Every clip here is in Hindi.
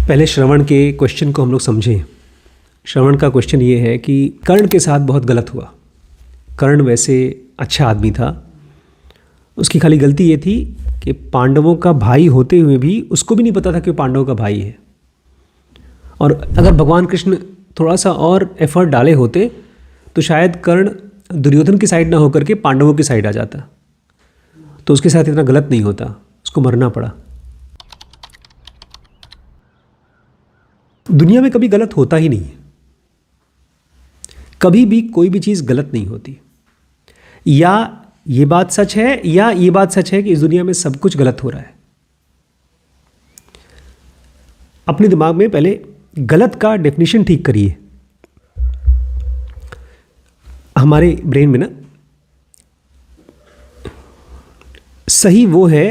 पहले श्रवण के क्वेश्चन को हम लोग समझें। श्रवण का क्वेश्चन ये है कि कर्ण के साथ बहुत गलत हुआ। कर्ण वैसे अच्छा आदमी था, उसकी खाली गलती ये थी कि पांडवों का भाई होते हुए भी उसको भी नहीं पता था कि वो पांडवों का भाई है। और अगर भगवान कृष्ण थोड़ा सा और एफर्ट डाले होते तो शायद कर्ण दुर्योधन की साइड ना होकर के पांडवों की साइड आ जाता, तो उसके साथ इतना गलत नहीं होता, उसको मरना पड़ा। दुनिया में कभी गलत होता ही नहीं है, कभी भी कोई भी चीज़ गलत नहीं होती। या ये बात सच है या ये बात सच है कि इस दुनिया में सब कुछ गलत हो रहा है। अपने दिमाग में पहले गलत का डेफिनेशन ठीक करिए। हमारे ब्रेन में ना सही वो है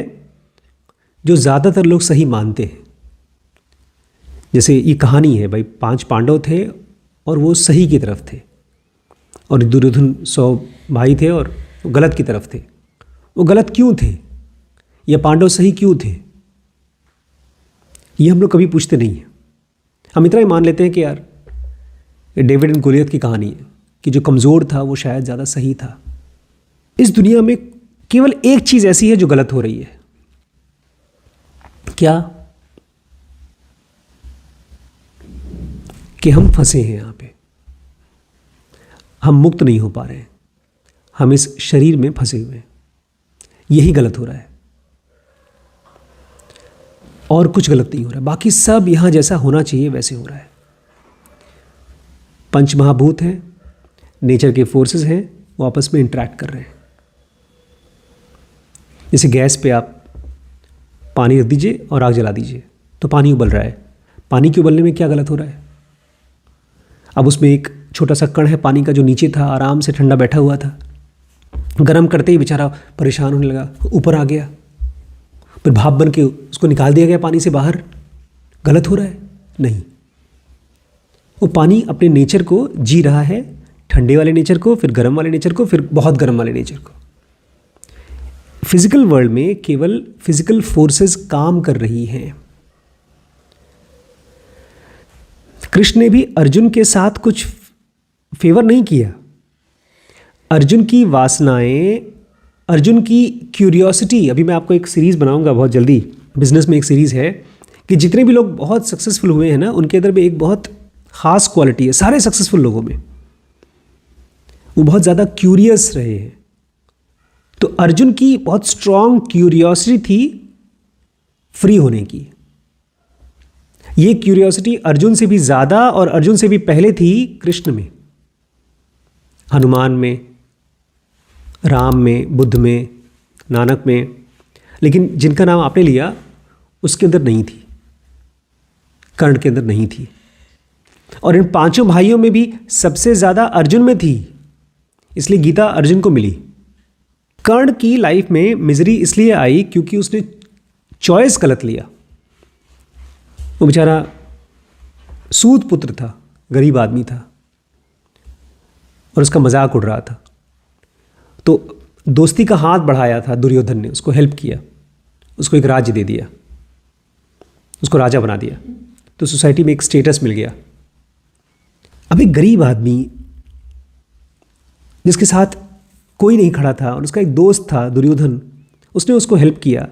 जो ज़्यादातर लोग सही मानते हैं। जैसे ये कहानी है भाई, 5 पांडव थे और वो सही की तरफ थे, और दुर्योधन 100 भाई थे और वो गलत की तरफ थे। वो गलत क्यों थे या पांडव सही क्यों थे, ये हम लोग कभी पूछते नहीं हैं। हम इतना ही मान लेते हैं कि यार ये डेविड एंड गोलियत की कहानी है कि जो कमज़ोर था वो शायद ज़्यादा सही था। इस दुनिया में केवल एक चीज़ ऐसी है जो गलत हो रही है। क्या? कि हम फंसे हैं यहाँ पे, हम मुक्त नहीं हो पा रहे हैं, हम इस शरीर में फंसे हुए हैं। यही गलत हो रहा है और कुछ गलत नहीं हो रहा है। बाकी सब यहाँ जैसा होना चाहिए वैसे हो रहा है। पंच महाभूत हैं, नेचर के फोर्सेस हैं, वो आपस में इंटरेक्ट कर रहे हैं। जैसे गैस पे आप पानी रख दीजिए और आग जला दीजिए तो पानी उबल रहा है। पानी के उबलने में क्या गलत हो रहा है? अब उसमें एक छोटा सा कण है पानी का जो नीचे था, आराम से ठंडा बैठा हुआ था। गर्म करते ही बेचारा परेशान होने लगा, ऊपर आ गया, फिर भाप बन के उसको निकाल दिया गया पानी से बाहर। गलत हो रहा है? नहीं, वो पानी अपने नेचर को जी रहा है, ठंडे वाले नेचर को, फिर गर्म वाले नेचर को, फिर बहुत गर्म वाले नेचर को। फिजिकल वर्ल्ड में केवल फिजिकल फोर्सेस काम कर रही हैं। कृष्ण ने भी अर्जुन के साथ कुछ फेवर नहीं किया। अर्जुन की वासनाएं, अर्जुन की क्यूरियोसिटी, अभी मैं आपको एक सीरीज़ बनाऊंगा बहुत जल्दी, बिजनेस में एक सीरीज़ है कि जितने भी लोग बहुत सक्सेसफुल हुए हैं ना, उनके अंदर में एक बहुत ख़ास क्वालिटी है। सारे सक्सेसफुल लोगों में वो बहुत ज़्यादा क्यूरियस रहे हैं। तो अर्जुन की बहुत स्ट्रॉन्ग क्यूरियोसिटी थी फ्री होने की। ये क्यूरियोसिटी अर्जुन से भी ज़्यादा और अर्जुन से भी पहले थी कृष्ण में, हनुमान में, राम में, बुद्ध में, नानक में। लेकिन जिनका नाम आपने लिया उसके अंदर नहीं थी, कर्ण के अंदर नहीं थी। और इन 5 भाइयों में भी सबसे ज़्यादा अर्जुन में थी, इसलिए गीता अर्जुन को मिली। कर्ण की लाइफ में मिजरी इसलिए आई क्योंकि उसने चॉइस गलत लिया। वो बेचारा सूत पुत्र था, गरीब आदमी था और उसका मजाक उड़ रहा था। तो दोस्ती का हाथ बढ़ाया था दुर्योधन ने, उसको हेल्प किया, उसको एक राज्य दे दिया, उसको राजा बना दिया, तो सोसाइटी में एक स्टेटस मिल गया। अब एक गरीब आदमी जिसके साथ कोई नहीं खड़ा था और उसका एक दोस्त था दुर्योधन, उसने उसको हेल्प किया।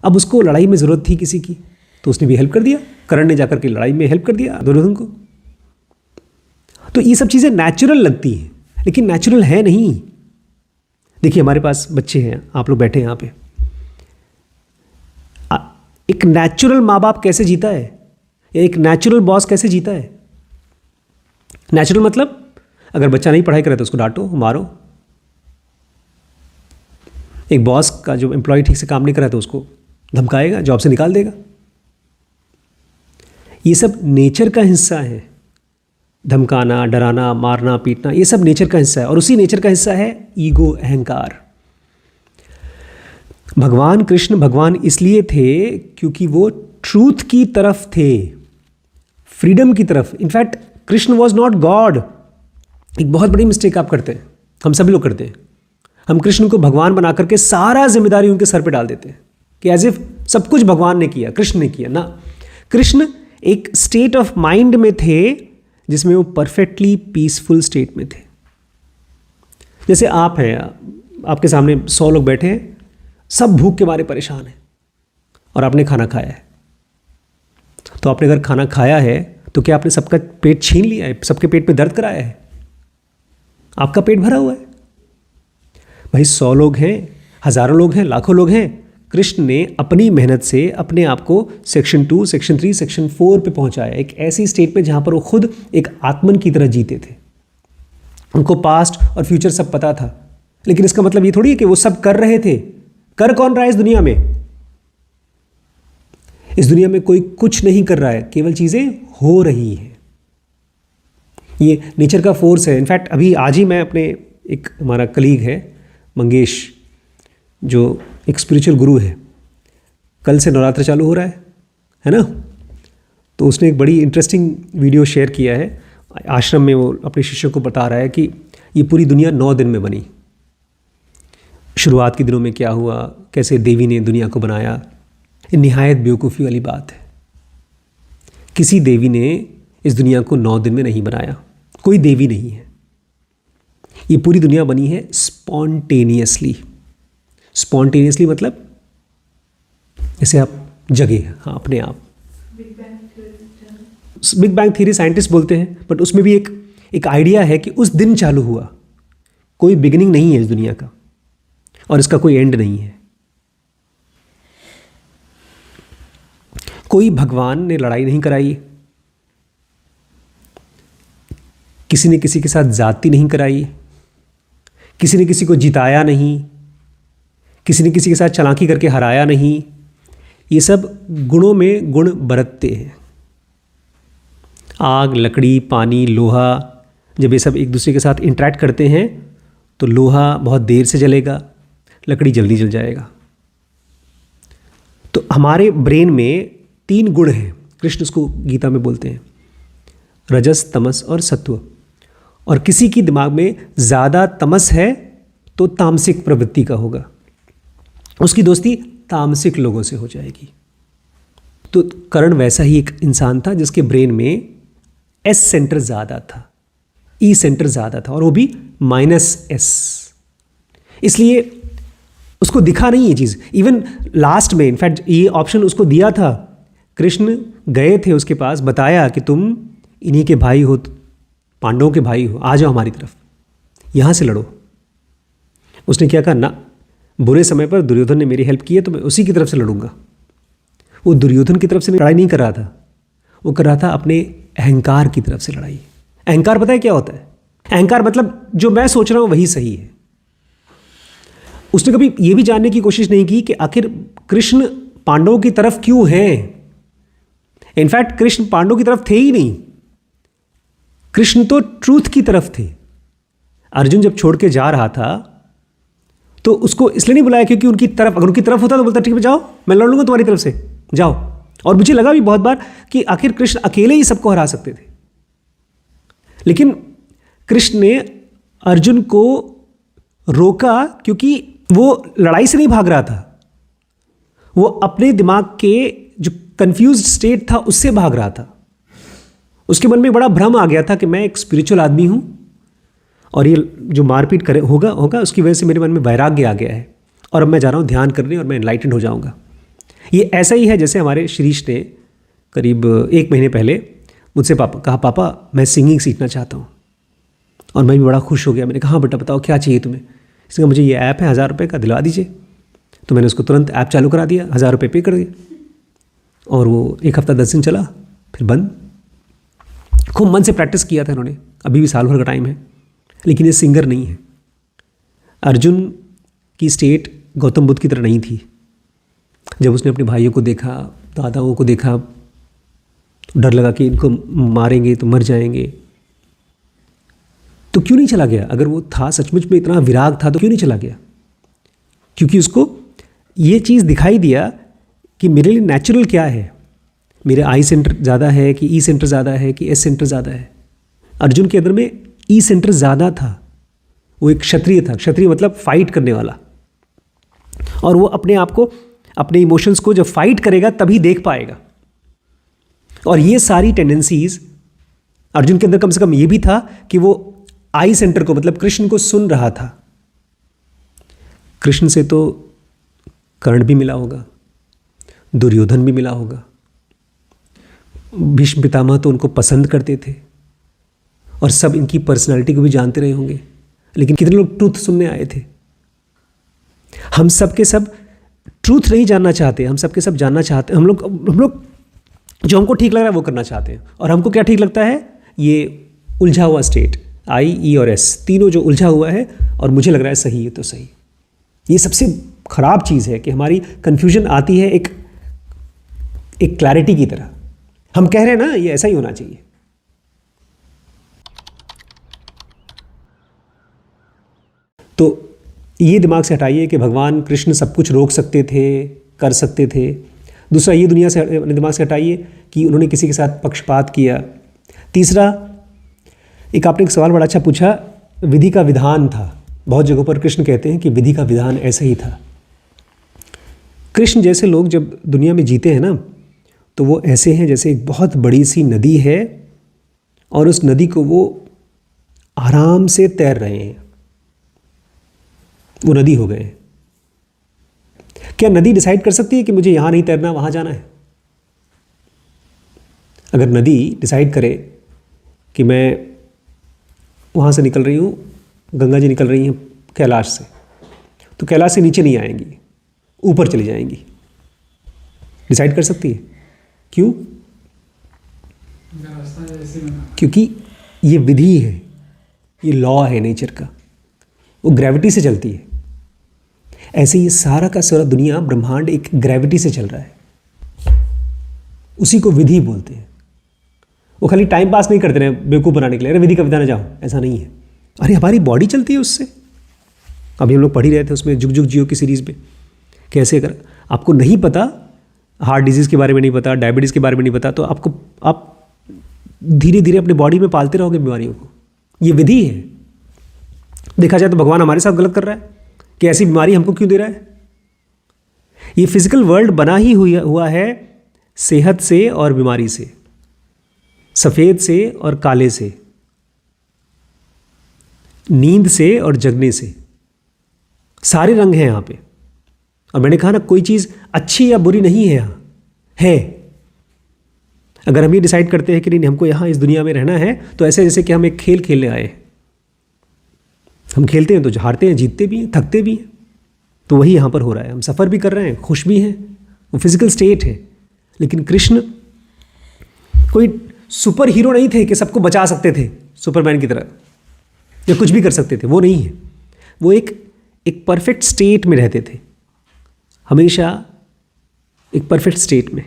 अब उसको लड़ाई में ज़रूरत थी किसी की, तो उसने भी हेल्प कर दिया। कर्ण ने जाकर के लड़ाई में हेल्प कर दिया दुर्योधन को। तो ये सब चीज़ें नेचुरल लगती हैं, लेकिन नेचुरल है नहीं। देखिए हमारे पास बच्चे हैं, आप लोग बैठे हैं यहाँ पे। एक नेचुरल माँ बाप कैसे जीता है या एक नेचुरल बॉस कैसे जीता है? नेचुरल मतलब अगर बच्चा नहीं पढ़ाई करे तो उसको डांटो, मारो। एक बॉस का जो एम्प्लॉय ठीक से काम नहीं कर रहा तो उसको धमकाएगा, जॉब से निकाल देगा। ये सब नेचर का हिस्सा है। धमकाना, डराना, मारना, पीटना, ये सब नेचर का हिस्सा है। और उसी नेचर का हिस्सा है ईगो, अहंकार। भगवान कृष्ण भगवान इसलिए थे क्योंकि वो ट्रूथ की तरफ थे, फ्रीडम की तरफ। In fact Krishna was not God. एक बहुत बड़ी मिस्टेक आप करते हैं, हम सभी लोग करते हैं। हम कृष्ण को भगवान बना करके सारा जिम्मेदारी उनके सर पे डाल देते हैं कि एज इफ सब कुछ भगवान ने किया, कृष्ण ने किया। ना, कृष्ण एक स्टेट ऑफ माइंड में थे जिसमें वो परफेक्टली पीसफुल स्टेट में थे। जैसे आप हैं, आपके सामने 100 लोग बैठे हैं, सब भूख के मारे परेशान हैं और आपने खाना खाया है। तो आपने अगर खाना खाया है तो क्या आपने सबका पेट छीन लिया है, सबके पेट में दर्द कराया है? आपका पेट भरा हुआ है। भाई 100 लोग हैं, हज़ारों लोग हैं, लाखों लोग हैं, कृष्ण ने अपनी मेहनत से अपने आप को सेक्शन 2, सेक्शन 3, सेक्शन 4 पे पहुंचाया, एक ऐसी स्टेट पे जहां पर वो खुद एक आत्मन की तरह जीते थे। उनको पास्ट और फ्यूचर सब पता था, लेकिन इसका मतलब ये थोड़ी है कि वो सब कर रहे थे। कर कौन रहा है इस दुनिया में? इस दुनिया में कोई कुछ नहीं कर रहा है, केवल चीज़ें हो रही हैं। ये नेचर का फोर्स है। इनफैक्ट अभी आज ही मैं अपने एक हमारा कलीग है मंगेश, जो एक स्पिरिचुअल गुरु है, कल से नवरात्र चालू हो रहा है ना? तो उसने एक बड़ी इंटरेस्टिंग वीडियो शेयर किया है। आश्रम में वो अपने शिष्यों को बता रहा है कि ये पूरी दुनिया 9 दिन में बनी। शुरुआत के दिनों में क्या हुआ, कैसे देवी ने दुनिया को बनाया। ये निहायत बेवकूफ़ी वाली बात है। किसी देवी ने इस दुनिया को 9 दिन में नहीं बनाया, कोई देवी नहीं है। ये पूरी दुनिया बनी है स्पॉन्टेनियसली। स्पॉन्टेनियसली मतलब जैसे आप जगे, हाँ, अपने आप। बिग बैंग थ्योरी साइंटिस्ट बोलते हैं, बट उसमें भी एक आइडिया है कि उस दिन चालू हुआ। कोई बिगिनिंग नहीं है इस दुनिया का और इसका कोई एंड नहीं है। कोई भगवान ने लड़ाई नहीं कराई, किसी ने किसी के साथ जाति नहीं कराई, किसी ने किसी को जिताया नहीं, किसी ने किसी के साथ चालाकी करके हराया नहीं। ये सब गुणों में गुण बरतते हैं। आग, लकड़ी, पानी, लोहा, जब ये सब एक दूसरे के साथ इंटरेक्ट करते हैं तो लोहा बहुत देर से जलेगा, लकड़ी जल्दी जल जाएगा। तो हमारे ब्रेन में 3 गुण हैं, कृष्ण उसको गीता में बोलते हैं, रजस, तमस और सत्व। और किसी की दिमाग में ज़्यादा तमस है तो तामसिक प्रवृत्ति का होगा, उसकी दोस्ती तामसिक लोगों से हो जाएगी। तो कर्ण वैसा ही एक इंसान था जिसके ब्रेन में एस सेंटर ज़्यादा था, ई सेंटर ज़्यादा था, और वो भी -S। इसलिए उसको दिखा नहीं ये चीज़। इवन लास्ट में इनफैक्ट ये ऑप्शन उसको दिया था, कृष्ण गए थे उसके पास, बताया कि तुम इन्हीं के भाई हो, पांडवों के भाई हो, आ जाओ हमारी तरफ, यहाँ से लड़ो। उसने क्या कहा, ना, बुरे समय पर दुर्योधन ने मेरी हेल्प की है तो मैं उसी की तरफ से लड़ूंगा। वो दुर्योधन की तरफ से लड़ाई नहीं कर रहा था, वो कर रहा था अपने अहंकार की तरफ से लड़ाई। अहंकार पता है क्या होता है? अहंकार मतलब जो मैं सोच रहा हूँ वही सही है। उसने कभी ये भी जानने की कोशिश नहीं की कि आखिर कृष्ण पांडवों की तरफ क्यों हैं। इनफैक्ट कृष्ण पांडवों की तरफ थे ही नहीं, कृष्ण तो ट्रूथ की तरफ थे। अर्जुन जब छोड़ के जा रहा था तो उसको इसलिए नहीं बुलाया क्योंकि उनकी तरफ, अगर उनकी तरफ होता तो बोलता ठीक है जाओ, मैं लड़ लूंगा तुम्हारी तरफ से, जाओ। और मुझे लगा भी बहुत बार कि आखिर कृष्ण अकेले ही सबको हरा सकते थे, लेकिन कृष्ण ने अर्जुन को रोका क्योंकि वो लड़ाई से नहीं भाग रहा था, वो अपने दिमाग के जो कंफ्यूज्ड स्टेट था उससे भाग रहा था। उसके मन में बड़ा भ्रम आ गया था कि मैं एक स्पिरिचुअल आदमी हूं और ये जो मारपीट करे होगा उसकी वजह से मेरे मन में वैराग्य आ गया है और अब मैं जा रहा हूं ध्यान करने और मैं एनलाइटेंड हो जाऊंगा। ये ऐसा ही है जैसे हमारे शिरीष ने करीब 1 महीने पहले मुझसे कहा पापा मैं सिंगिंग सीखना चाहता हूँ, और मैं भी बड़ा खुश हो गया। मैंने कहा हाँ बेटा बताओ क्या चाहिए तुम्हें। इसने कहा मुझे ये ऐप है 1000 रुपये का, दिलवा दीजिए। तो मैंने उसको तुरंत ऐप चालू करा दिया, 1000 रुपये पे कर दिया, और वो 1 हफ्ता 10 दिन चला, फिर बंद। खूब मन से प्रैक्टिस किया था इन्होंने, अभी भी साल भर का टाइम है, लेकिन ये सिंगर नहीं है। अर्जुन की स्टेट गौतम बुद्ध की तरह नहीं थी। जब उसने अपने भाइयों को देखा, दादाओं को देखा, तो डर लगा कि इनको मारेंगे तो मर जाएंगे, तो क्यों नहीं चला गया? अगर वो था सचमुच में इतना विराग था तो क्यों नहीं चला गया? क्योंकि उसको ये चीज़ दिखाई दिया कि मेरे लिए नेचुरल क्या है, मेरे आई सेंटर ज़्यादा है कि ई सेंटर ज़्यादा है कि एस सेंटर ज़्यादा है। अर्जुन के अंदर में ई सेंटर ज़्यादा था, वो एक क्षत्रिय था। क्षत्रिय मतलब फाइट करने वाला, और वो अपने आप को, अपने इमोशंस को जब फाइट करेगा तभी देख पाएगा। और ये सारी टेंडेंसीज अर्जुन के अंदर कम से कम ये भी था कि वो आई सेंटर को, मतलब कृष्ण को सुन रहा था। कृष्ण से तो कर्ण भी मिला होगा, दुर्योधन भी मिला होगा, भीष्म पितामह तो उनको पसंद करते थे और सब इनकी पर्सनालिटी को भी जानते रहे होंगे, लेकिन कितने लोग ट्रूथ सुनने आए थे? हम सब के सब ट्रूथ नहीं जानना चाहते, हम सब के सब जानना चाहते हैं। हम लोग जो हमको ठीक लग रहा है वो करना चाहते हैं। और हमको क्या ठीक लगता है? ये उलझा हुआ स्टेट, आई, ई और एस, तीनों जो उलझा हुआ है और मुझे लग रहा है सही है तो सही। ये सबसे खराब चीज़ है कि हमारी कन्फ्यूजन आती है एक क्लैरिटी की तरह। हम कह रहे हैं ना ये ऐसा ही होना चाहिए। तो ये दिमाग से हटाइए कि भगवान कृष्ण सब कुछ रोक सकते थे, कर सकते थे। दूसरा, ये दुनिया से अपने दिमाग से हटाइए कि उन्होंने किसी के साथ पक्षपात किया। तीसरा, आपने एक सवाल बड़ा अच्छा पूछा, विधि का विधान था। बहुत जगहों पर कृष्ण कहते हैं कि विधि का विधान ऐसे ही था। कृष्ण जैसे लोग जब दुनिया में जीते हैं ना, तो वो ऐसे हैं जैसे एक बहुत बड़ी सी नदी है और उस नदी को वो आराम से तैर रहे हैं, वो नदी हो गए। क्या नदी डिसाइड कर सकती है कि मुझे यहाँ नहीं तैरना, वहाँ जाना है? अगर नदी डिसाइड करे कि मैं वहाँ से निकल रही हूँ, गंगा जी निकल रही हैं कैलाश से, तो कैलाश से नीचे नहीं आएंगी, ऊपर चली जाएंगी। डिसाइड कर सकती है। क्यों? क्योंकि ये विधि है, ये लॉ है नेचर का, वो ग्रेविटी से चलती है। ऐसे ये सारा का सारा दुनिया, ब्रह्मांड एक ग्रेविटी से चल रहा है, उसी को विधि बोलते हैं। वो खाली टाइम पास नहीं करते रहे बेवकूफ़ बनाने के लिए, अरे विधि का विधान जाओ, ऐसा नहीं है। अरे हमारी बॉडी चलती है उससे। अभी हम लोग पढ़ ही रहे थे उसमें जुग जुग जियो की सीरीज़ में, कैसे अगर आपको नहीं पता, हार्ट डिजीज़ के बारे में नहीं पता, डायबिटीज़ के बारे में नहीं पता, तो आप धीरे धीरे अपने बॉडी में पालते रहोगे बीमारियों को। ये विधि है। देखा जाए तो भगवान हमारे साथ गलत कर रहा है कि ऐसी बीमारी हमको क्यों दे रहा है? ये फिजिकल वर्ल्ड बना ही हुआ है सेहत से और बीमारी से, सफ़ेद से और काले से, नींद से और जगने से। सारे रंग हैं यहाँ पे। और मैंने कहा ना, कोई चीज़ अच्छी या बुरी नहीं है, यहाँ है। अगर हम ये डिसाइड करते हैं कि नहीं हमको यहाँ इस दुनिया में रहना है, तो ऐसे जैसे कि हम एक खेल खेलने आए हैं। हम खेलते हैं तो हारते हैं, जीतते भी हैं, थकते भी हैं। तो वही यहाँ पर हो रहा है। हम सफ़र भी कर रहे हैं, खुश भी हैं, वो फिजिकल स्टेट है। लेकिन कृष्ण कोई सुपर हीरो नहीं थे कि सबको बचा सकते थे सुपरमैन की तरह, या कुछ भी कर सकते थे। वो नहीं है। वो एक परफेक्ट स्टेट में रहते थे, हमेशा एक परफेक्ट स्टेट में।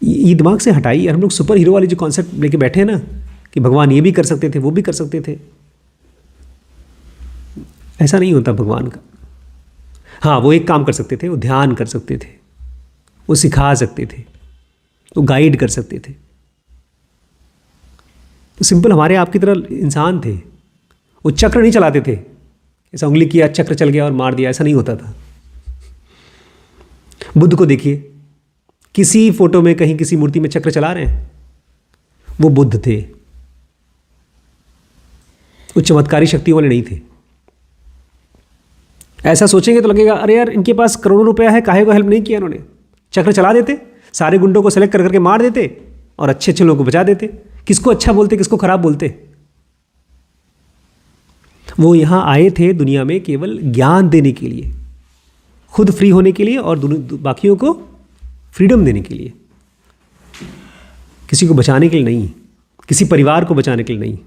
ये दिमाग से हटाइए। हम लोग सुपर हीरो वाली जो कॉन्सेप्ट लेके बैठे हैं ना, कि भगवान ये भी कर सकते थे, वो भी कर सकते थे, ऐसा नहीं होता भगवान का। हाँ, वो एक काम कर सकते थे, वो ध्यान कर सकते थे, वो सिखा सकते थे, वो गाइड कर सकते थे। तो सिंपल हमारे आपकी तरह इंसान थे। वो चक्र नहीं चलाते थे, ऐसा उंगली किया चक्र चल गया और मार दिया, ऐसा नहीं होता था। बुद्ध को देखिए, किसी फोटो में कहीं किसी मूर्ति में चक्र चला रहे हैं, वो बुद्ध थे। वो चमत्कारी शक्तियों वाले नहीं थे। ऐसा सोचेंगे तो लगेगा अरे यार इनके पास करोड़ों रुपया है, काहे को हेल्प नहीं किया इन्होंने। चक्र चला देते, सारे गुंडों को सेलेक्ट कर करके मार देते और अच्छे अच्छे लोगों को बचा देते। किसको अच्छा बोलते, किसको खराब बोलते? वो यहाँ आए थे दुनिया में केवल ज्ञान देने के लिए, खुद फ्री होने के लिए और बाकियों को फ्रीडम देने के लिए, किसी को बचाने के लिए नहीं, किसी परिवार को बचाने के लिए नहीं।